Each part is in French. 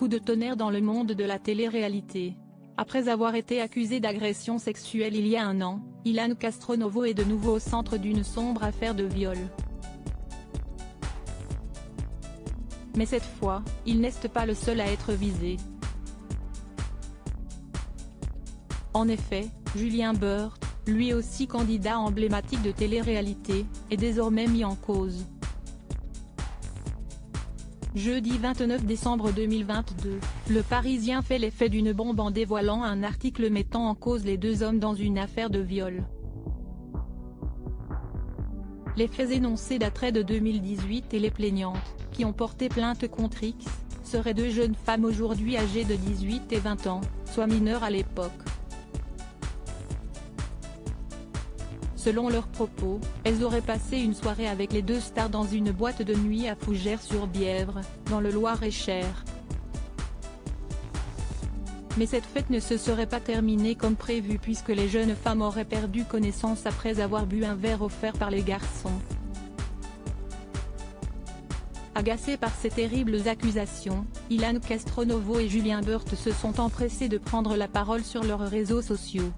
coup de tonnerre dans le monde de la télé-réalité. Après avoir été accusé d'agression sexuelle il y a un an, Ilan Castronovo est de nouveau au centre d'une sombre affaire de viol. Mais cette fois, il n'est pas le seul à être visé. En effet, Julien Burt, lui aussi candidat emblématique de télé-réalité, est désormais mis en cause. Jeudi 29 décembre 2022, Le Parisien fait l'effet d'une bombe en dévoilant un article mettant en cause les deux hommes dans une affaire de viol. Les faits énoncés dateraient de 2018 et les plaignantes, qui ont porté plainte contre X, seraient deux jeunes femmes aujourd'hui âgées de 18 et 20 ans, soit mineures à l'époque. Selon leurs propos, elles auraient passé une soirée avec les deux stars dans une boîte de nuit à Fougères-sur-Bièvre, dans le Loir-et-Cher. Mais cette fête ne se serait pas terminée comme prévu puisque les jeunes femmes auraient perdu connaissance après avoir bu un verre offert par les garçons. Agacés par ces terribles accusations, Ilan Castronovo et Julien Burt se sont empressés de prendre la parole sur leurs réseaux sociaux.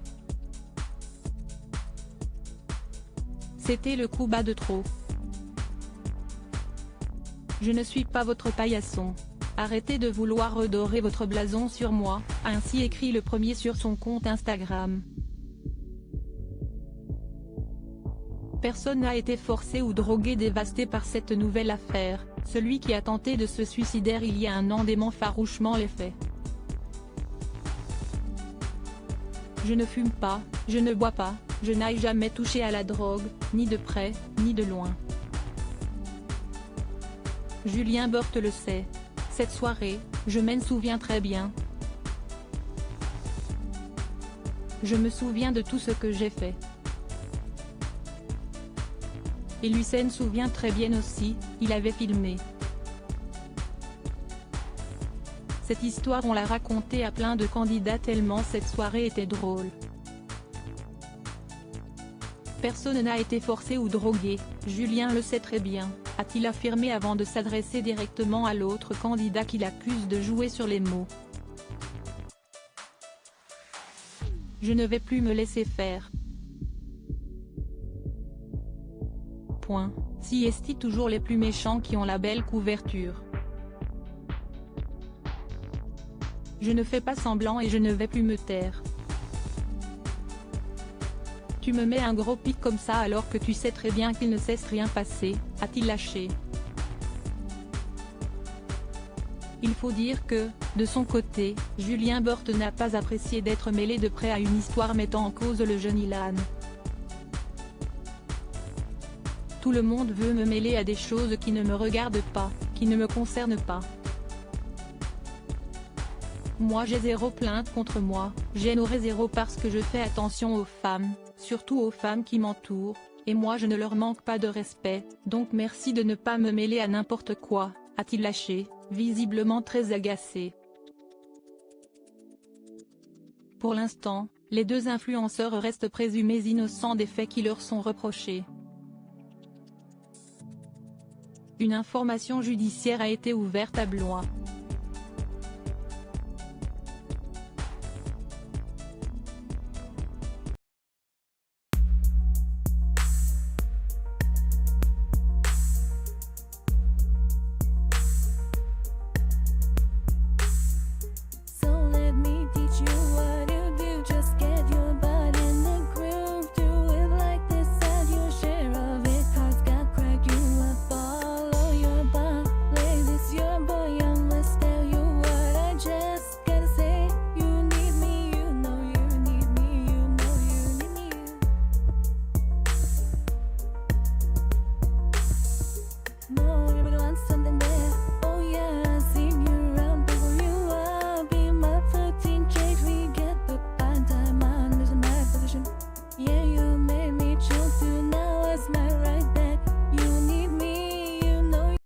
C'était le coup bas de trop. Je ne suis pas votre paillasson. Arrêtez de vouloir redorer votre blason sur moi, a ainsi écrit le premier sur son compte Instagram. Personne n'a été forcé ou drogué dévasté par cette nouvelle affaire, celui qui a tenté de se suicider il y a un an dément farouchement les faits. Je ne fume pas, je ne bois pas, je n'ai jamais touché à la drogue, ni de près, ni de loin. Julien Burt le sait. Cette soirée, je m'en souviens très bien. Je me souviens de tout ce que j'ai fait. Et lui s'en souvient très bien aussi, il avait filmé. Cette histoire on l'a racontée à plein de candidats tellement cette soirée était drôle. Personne n'a été forcé ou drogué, Julien le sait très bien, a-t-il affirmé avant de s'adresser directement à l'autre candidat qu'il accuse de jouer sur les mots. Je ne vais plus me laisser faire. Point. Si est-il toujours les plus méchants qui ont la belle couverture. Je ne fais pas semblant et je ne vais plus me taire. Tu me mets un gros pic comme ça alors que tu sais très bien qu'il ne cesse rien passer, a-t-il lâché. Il faut dire que, de son côté, Julien Burt n'a pas apprécié d'être mêlé de près à une histoire mettant en cause le jeune Ilan. Tout le monde veut me mêler à des choses qui ne me regardent pas, qui ne me concernent pas. Moi j'ai zéro plainte contre moi, j'en aurai zéro parce que je fais attention aux femmes, surtout aux femmes qui m'entourent, et moi je ne leur manque pas de respect, donc merci de ne pas me mêler à n'importe quoi, a-t-il lâché, visiblement très agacé. Pour l'instant, les deux influenceurs restent présumés innocents des faits qui leur sont reprochés. Une information judiciaire a été ouverte à Blois.